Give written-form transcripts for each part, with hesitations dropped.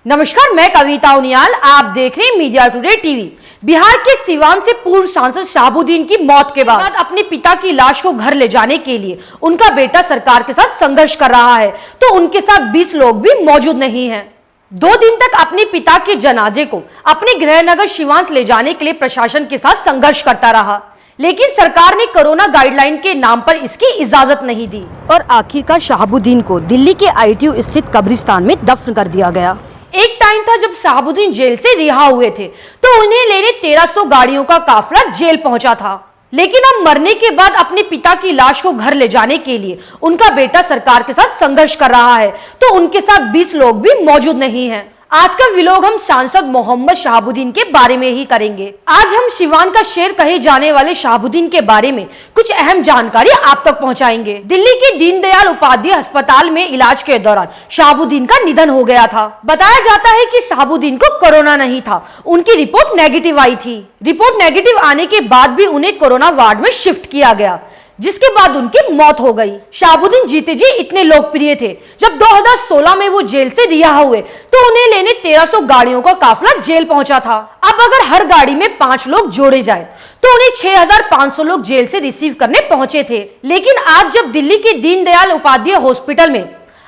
नमस्कार, मैं कविता उनियाल। आप देख रहे हैं मीडिया टुडे टीवी। बिहार के सीवान से पूर्व सांसद शहाबुद्दीन की मौत के बाद अपने पिता की लाश को घर ले जाने के लिए उनका बेटा सरकार के साथ संघर्ष कर रहा है, तो उनके साथ 20 लोग भी मौजूद नहीं हैं। 2 दिन तक अपने पिता के जनाजे को अपने गृह नगर सीवान ले जाने के लिए प्रशासन के साथ संघर्ष करता रहा, लेकिन सरकार ने कोरोना गाइडलाइन के नाम पर इसकी इजाजत नहीं दी और आखिरकार शहाबुद्दीन को दिल्ली के ITU स्थित कब्रिस्तान में दफन कर दिया गया। एक टाइम था जब शहाबुद्दीन जेल से रिहा हुए थे, तो उन्हें लेने 1300 गाड़ियों का काफिला जेल पहुंचा था। लेकिन अब मरने के बाद अपने पिता की लाश को घर ले जाने के लिए उनका बेटा सरकार के साथ संघर्ष कर रहा है, तो उनके साथ 20 लोग भी मौजूद नहीं हैं। आज का व्लॉग हम सांसद मोहम्मद शहाबुद्दीन के बारे में ही करेंगे। आज हम सीवान का शेर कहे जाने वाले शहाबुद्दीन के बारे में कुछ अहम जानकारी आप तक पहुंचाएंगे। दिल्ली के दीनदयाल उपाध्याय अस्पताल में इलाज के दौरान शहाबुद्दीन का निधन हो गया था। बताया जाता है कि शहाबुद्दीन को कोरोना नहीं था, उनकी रिपोर्ट नेगेटिव आई थी। रिपोर्ट नेगेटिव आने के बाद भी उन्हें कोरोना वार्ड में शिफ्ट किया गया, जिसके बाद उनकी मौत हो गई। शहाबुद्दीन जीते जी इतने लोकप्रिय थे, जब 2016 में वो जेल से रिहा हुए तो उन्हें लेने 1300 गाड़ियों का काफिला जेल पहुंचा था। अब अगर हर गाड़ी में 5 लोग जोड़े जाए तो उन्हें 6500 लोग जेल से रिसीव करने पहुंचे थे। लेकिन आज जब दिल्ली के दीनदयाल उपाध्याय हॉस्पिटल में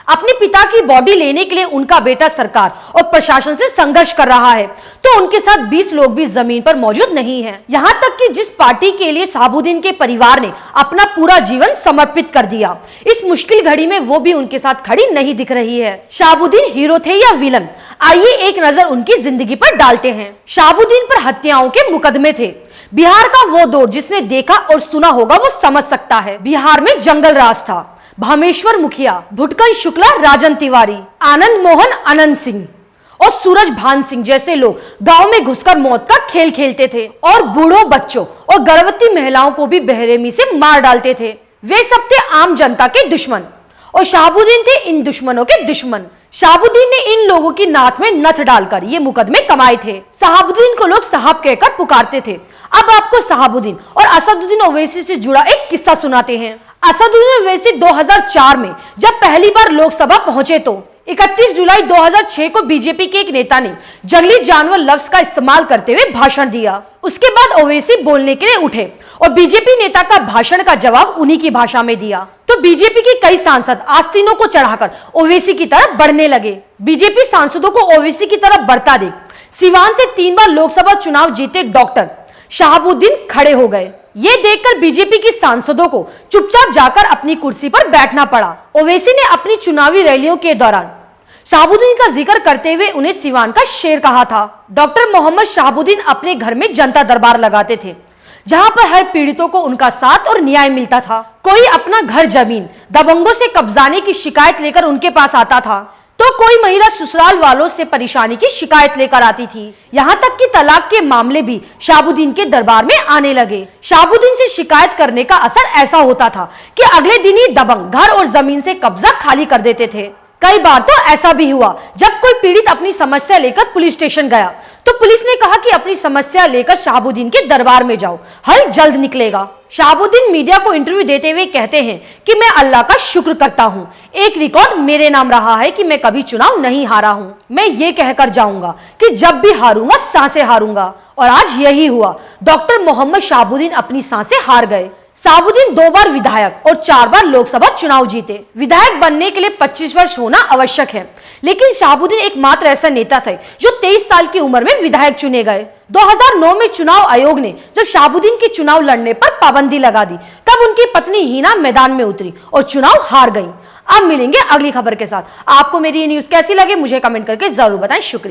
अपने पिता की बॉडी लेने के लिए उनका बेटा सरकार और प्रशासन से संघर्ष कर रहा है, तो उनके साथ 20 लोग भी जमीन पर मौजूद नहीं हैं। यहाँ तक कि जिस पार्टी के लिए शहाबुद्दीन के परिवार ने अपना पूरा जीवन समर्पित कर दिया, इस मुश्किल घड़ी में वो भी उनके साथ खड़ी नहीं दिख रही है। शहाबुद्दीन हीरो थे या विलन? आइए एक नजर उनकी जिंदगी पर डालते हैं। शहाबुद्दीन पर हत्याओं के मुकदमे थे। बिहार का वो दौर जिसने देखा और सुना होगा वो समझ सकता है। बिहार में जंगल राज था। भामेश्वर मुखिया, भुटकन शुक्ला, राजन तिवारी, आनंद मोहन, अनंत सिंह और सूरज भान सिंह जैसे लोग गांव में घुसकर मौत का खेल खेलते थे और बूढ़ों, बच्चों और गर्भवती महिलाओं को भी बेरहमी से मार डालते थे। वे सब थे आम जनता के दुश्मन और शहाबुद्दीन थे इन दुश्मनों के दुश्मन। शहाबुद्दीन ने इन लोगों की नाक में नथ डालकर ये मुकदमे कमाए थे। शहाबुद्दीन को लोग साहब कहकर पुकारते थे। अब आपको शहाबुद्दीन और असदुद्दीन ओवैसी से जुड़ा एक किस्सा सुनाते हैं। असदुद्दीन ओवैसी 2004 में जब पहली बार लोकसभा पहुंचे तो 31 जुलाई 2006 को बीजेपी के एक नेता ने जंगली जानवर लफ्ज का इस्तेमाल करते हुए भाषण दिया। उसके बाद ओवैसी बोलने के लिए उठे और बीजेपी नेता का भाषण का जवाब उन्हीं की भाषा में दिया, तो बीजेपी के कई सांसद आस्तीनों को चढ़ाकर ओवैसी की तरफ बढ़ने लगे। बीजेपी सांसदों को ओवैसी की तरफ बढ़ता देख सीवान से 3 बार लोकसभा चुनाव जीते डॉक्टर शहाबुद्दीन खड़े हो गए। ये देखकर बीजेपी के सांसदों को चुपचाप जाकर अपनी कुर्सी पर बैठना पड़ा। ओवैसी ने अपनी चुनावी रैलियों के दौरान शहाबुद्दीन का जिक्र करते हुए उन्हें सीवान का शेर कहा था। डॉक्टर मोहम्मद शहाबुद्दीन अपने घर में जनता दरबार लगाते थे, जहां पर हर पीड़ितों को उनका साथ और न्याय मिलता था। कोई अपना घर, जमीन दबंगों से कब्जाने की शिकायत लेकर उनके पास आता था, तो कोई महिला ससुराल वालों से परेशानी की शिकायत लेकर आती थी। यहाँ तक कि तलाक के मामले भी शहाबुद्दीन के दरबार में आने लगे। शहाबुद्दीन से शिकायत करने का असर ऐसा होता था कि अगले दिन ही दबंग घर और जमीन से कब्जा खाली कर देते थे। कई बार तो ऐसा भी हुआ जब कोई पीड़ित अपनी समस्या लेकर पुलिस स्टेशन गया, तो पुलिस ने कहा कि अपनी समस्या लेकर शहाबुद्दीन के दरबार में जाओ, हल जल्द निकलेगा। शहाबुद्दीन मीडिया को इंटरव्यू देते हुए कहते हैं कि मैं अल्लाह का शुक्र करता हूँ, एक रिकॉर्ड मेरे नाम रहा है कि मैं कभी चुनाव नहीं हारा हूँ। मैं ये कहकर जाऊंगा कि जब भी हारूंगा सांसें हारूंगा, और आज यही हुआ। डॉक्टर मोहम्मद शहाबुद्दीन अपनी सांसें हार गए। शहाबुद्दीन 2 बार विधायक और 4 बार लोकसभा चुनाव जीते। विधायक बनने के लिए 25 वर्ष होना आवश्यक है, लेकिन शहाबुद्दीन एकमात्र ऐसा नेता थे जो 23 साल की उम्र में विधायक चुने गए। 2009 में चुनाव आयोग ने जब शहाबुद्दीन के चुनाव लड़ने पर पाबंदी लगा दी, तब उनकी पत्नी हिना मैदान में उतरी और चुनाव हार गई। अब मिलेंगे अगली खबर के साथ। आपको मेरी ये न्यूज कैसी लगे मुझे कमेंट करके जरूर बताएं। शुक्रिया।